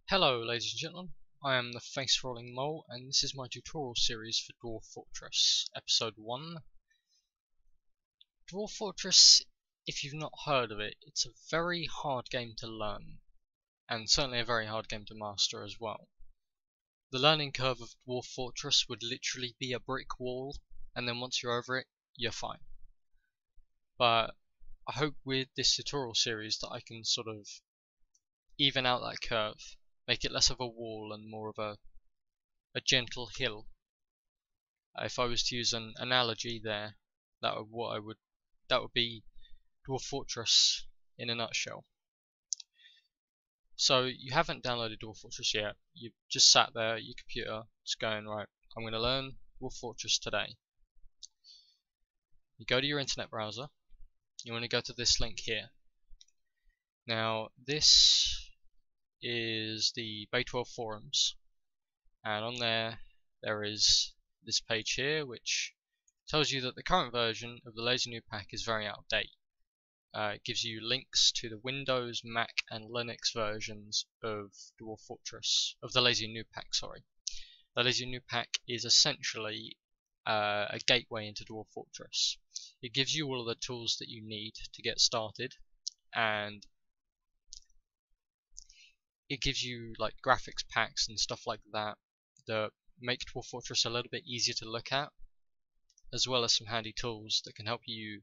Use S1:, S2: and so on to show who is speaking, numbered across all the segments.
S1: Hello ladies and gentlemen, I am the face rolling mole and this is my tutorial series for Dwarf Fortress, episode 1. Dwarf Fortress, if you've not heard of it, it's a very hard game to learn, and certainly a very hard game to master as well. The learning curve of Dwarf Fortress would literally be a brick wall, and then once you're over it, you're fine. But I hope with this tutorial series that I can sort of even out that curve. Make it less of a wall and more of a gentle hill. If I was to use an analogy there, that would be Dwarf Fortress in a nutshell. So you haven't downloaded Dwarf Fortress yet. You've just sat there at your computer, just going, right, I'm going to learn Dwarf Fortress today. You go to your internet browser. You want to go to this link here. Now this is the Bay 12 forums, and on there is this page here which tells you that the current version of the Lazy Newb Pack is very out of date. It gives you links to the Windows, Mac and Linux versions of Dwarf Fortress, of the Lazy Newb Pack, sorry. The Lazy Newb Pack is essentially a gateway into Dwarf Fortress. It gives you all of the tools that you need to get started, and it gives you like graphics packs and stuff like that that make Dwarf Fortress a little bit easier to look at, as well as some handy tools that can help you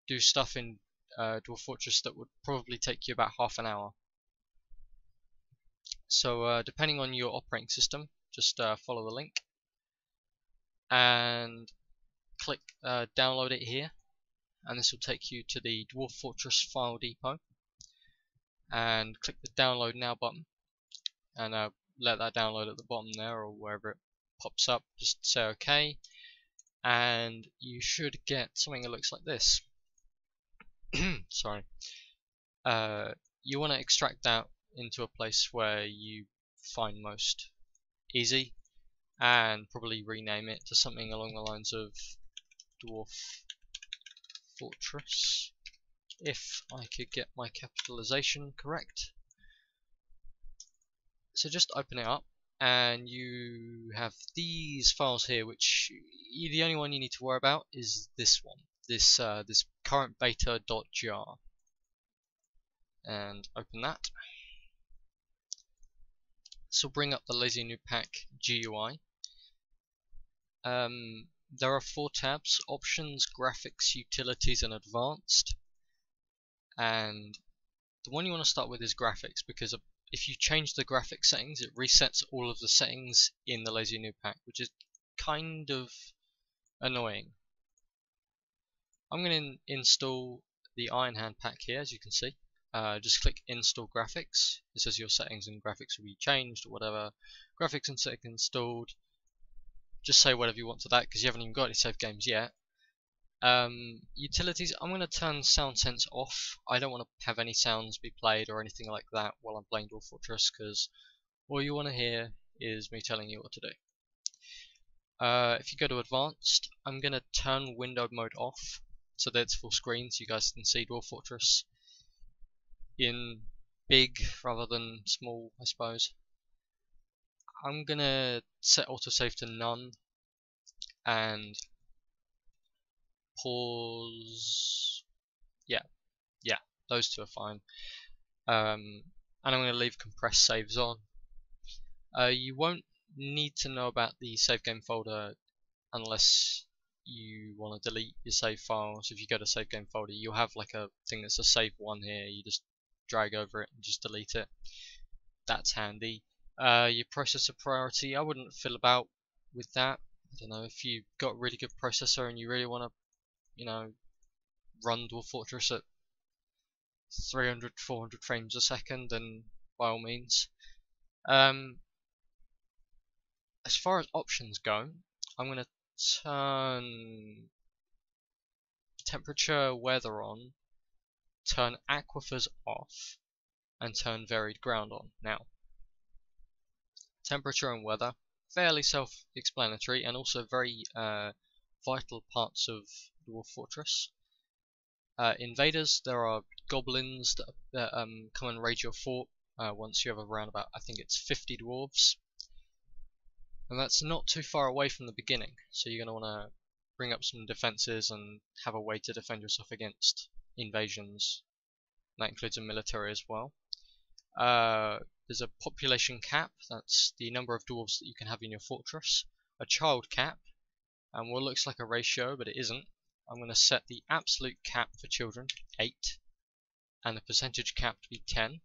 S1: do stuff in Dwarf Fortress that would probably take you about half an hour. So depending on your operating system, just follow the link and click download it here, and this will take you to the Dwarf Fortress file depot. And click the download now button and let that download at the bottom there or wherever it pops up. Just say OK, and you should get something that looks like this. Sorry. You want to extract that into a place where you find most easy, and probably rename it to something along the lines of Dwarf Fortress, if I could get my capitalization correct. So just open it up and you have these files here, which the only one you need to worry about is this one, this current beta.jar, and open that. This will bring up the Lazy Newb Pack GUI. There are 4 tabs: Options, Graphics, Utilities and Advanced. And the one you want to start with is Graphics, because if you change the graphics settings, it resets all of the settings in the Lazy Newb Pack, which is kind of annoying. I'm going to install the Iron Hand pack here, as you can see. Just click Install Graphics. It says your settings and graphics will be changed or whatever. Graphics and settings installed. Just say whatever you want to that, because you haven't even got any save games yet. Utilities, I'm going to turn sound sense off. I don't want to have any sounds be played or anything like that while I'm playing Dwarf Fortress, because all you want to hear is me telling you what to do. If you go to Advanced, I'm going to turn window mode off so that it's full screen, so you guys can see Dwarf Fortress in big rather than small, I suppose. I'm going to set autosave to none and pause. Yeah, those two are fine. And I'm going to leave compressed saves on. You won't need to know about the save game folder unless you want to delete your save files. If you go to save game folder, you'll have like a thing that's a save one here. You just drag over it and just delete it. That's handy. Your processor priority, I wouldn't fill about with that. I don't know, if you've got a really good processor and you really want to, run Dwarf Fortress at 300, 400 frames a second, then by all means. As far as options go, I'm going to turn temperature, weather on, turn aquifers off, and turn varied ground on. Now, temperature and weather, fairly self-explanatory and also very vital parts of Dwarf Fortress. Invaders, there are goblins that come and raid your fort. once you have around about, I think it's 50 dwarves. And that's not too far away from the beginning, so you're going to want to bring up some defenses and have a way to defend yourself against invasions. That includes a military as well. There's a population cap, that's the number of dwarves that you can have in your fortress. A child cap, and what looks like a ratio, but it isn't. I'm going to set the absolute cap for children, 8, and the percentage cap to be 10.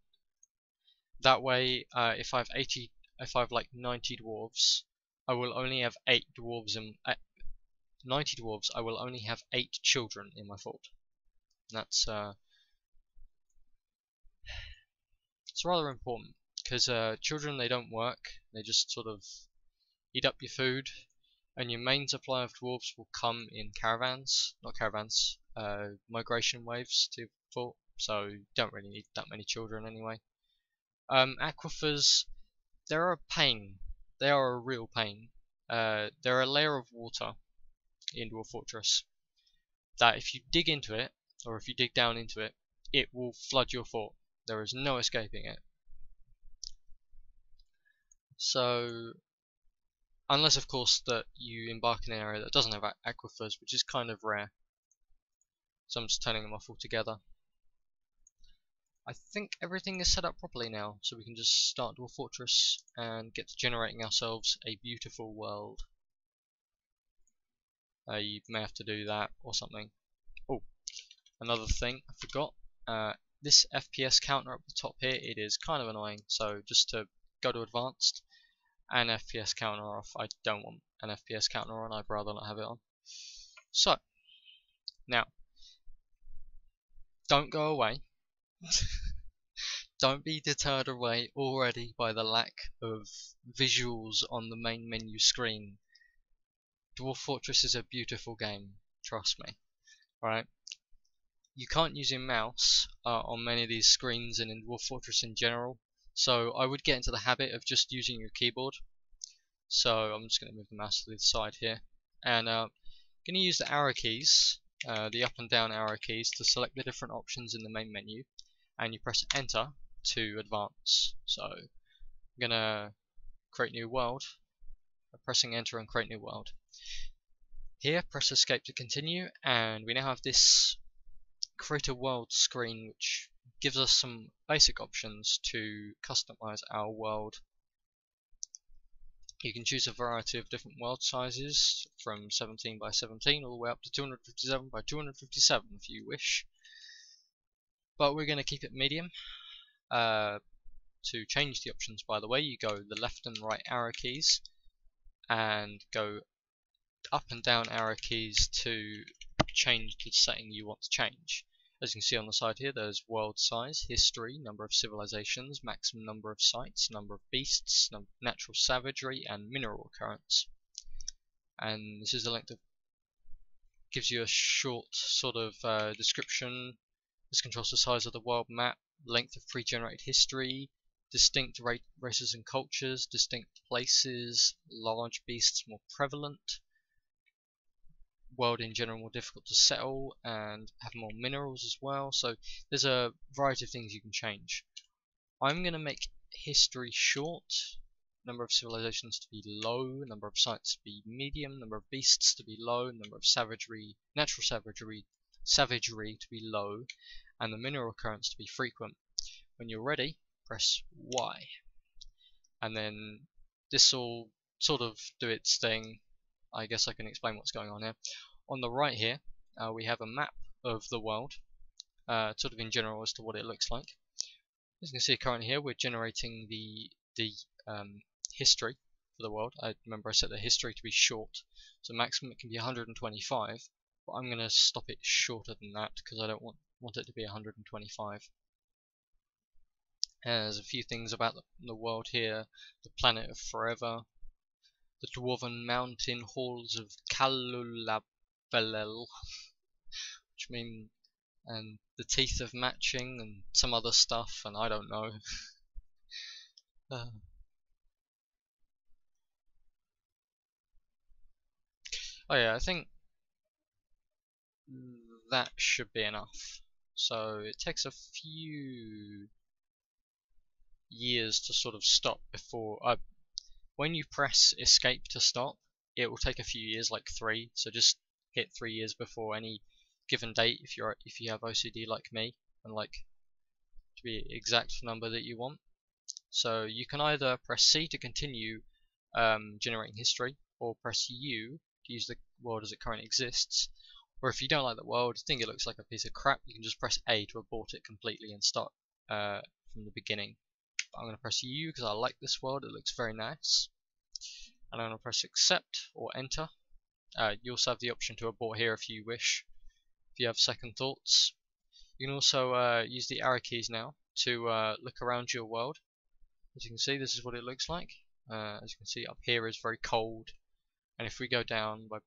S1: That way, if I have like 90 dwarves, I will only have 8 dwarves in 90 dwarves. I will only have 8 children in my fort. That's it's rather important because children, they don't work. They just sort of eat up your food, and your main supply of dwarves will come in caravans, not caravans, migration waves to your fort. So you don't really need that many children anyway. Aquifers, they're a pain. They are a real pain. They're a layer of water into a fortress that if you dig into it, or if you dig down into it, it will flood your fort. There is no escaping it. So, unless of course that you embark in an area that doesn't have aquifers, which is kind of rare. So I'm just turning them off altogether. I think everything is set up properly now, so we can just start to a fortress and get to generating ourselves a beautiful world. You may have to do that or something. Oh, another thing I forgot. This FPS counter up the top here, it is kind of annoying. So just to go to advanced and FPS counter off. I don't want an FPS counter on. I'd rather not have it on. So now, don't go away. Don't be deterred away already by the lack of visuals on the main menu screen. Dwarf Fortress is a beautiful game, trust me. Alright? You can't use your mouse on many of these screens and in Dwarf Fortress in general, so I would get into the habit of just using your keyboard. So I'm just going to move the mouse to the side here, and I'm going to use the arrow keys, the up and down arrow keys, to select the different options in the main menu, and you press enter to advance. So I'm going to create new world, pressing enter and create new world. Here press escape to continue, and we now have this create a world screen, which gives us some basic options to customize our world. You can choose a variety of different world sizes, from 17 by 17 all the way up to 257 by 257 if you wish. But we're going to keep it medium. To change the options, by the way, you go the left and right arrow keys, and go up and down arrow keys to change the setting you want to change. As you can see on the side here, there's world size, history, number of civilizations, maximum number of sites, number of beasts, natural savagery, and mineral occurrence. And this is the length of, gives you a short sort of description. This controls the size of the world map, length of pre-generated history, distinct races and cultures, distinct places, large beasts more prevalent, world in general more difficult to settle, and have more minerals as well. So there's a variety of things you can change. I'm going to make history short, number of civilizations to be low, number of sites to be medium, number of beasts to be low, number of savagery, natural savagery to be low, and the mineral occurrence to be frequent. When you're ready, press Y, and then this will sort of do its thing. I guess I can explain what's going on here. On the right here, we have a map of the world, sort of in general as to what it looks like. As you can see currently here, we're generating the history for the world. I remember I set the history to be short, so maximum it can be 125, but I'm going to stop it shorter than that because I don't want it to be 125. There's a few things about the world here: the planet of forever, the dwarven mountain halls of Kalulabelel, which mean, and the teeth of matching, and some other stuff, and I don't know. Oh yeah, I think that should be enough. So it takes a few years to sort of stop before. When you press escape to stop, it will take a few years, like 3. So just hit 3 years before any given date if you have OCD like me and like to be exact number that you want. So you can either press C to continue generating history, or press U to use the world as it currently exists. Or if you don't like the world, think it looks like a piece of crap, you can just press A to abort it completely and start from the beginning. But I'm going to press U because I like this world, it looks very nice. And I'm going to press accept or enter. You also have the option to abort here if you wish, if you have second thoughts. You can also use the arrow keys now to look around your world. As you can see, this is what it looks like. As you can see, up here is very cold, and if we go down by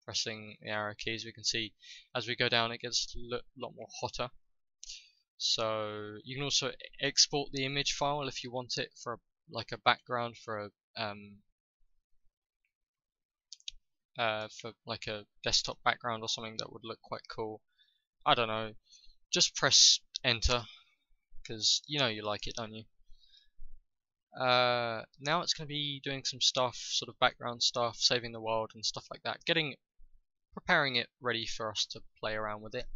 S1: pressing the arrow keys, we can see as we go down it gets a lot more hotter. So you can also export the image file if you want it for like a background for like a desktop background or something that would look quite cool. I don't know. Just press enter because you know you like it, don't you? Now it's going to be doing some stuff, sort of background stuff, saving the world and stuff like that, preparing it ready for us to play around with it.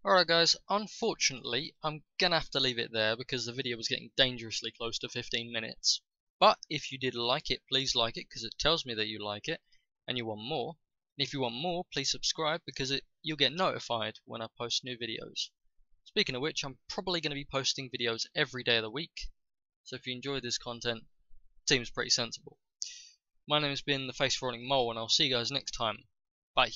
S1: Alright guys, unfortunately I'm gonna have to leave it there because the video was getting dangerously close to 15 minutes. But if you did like it, please like it because it tells me that you like it and you want more. And if you want more, please subscribe because you'll get notified when I post new videos. Speaking of which, I'm probably going to be posting videos every day of the week, so if you enjoy this content, it seems pretty sensible. My name has been the Face Rolling Mole, and I'll see you guys next time. Bye.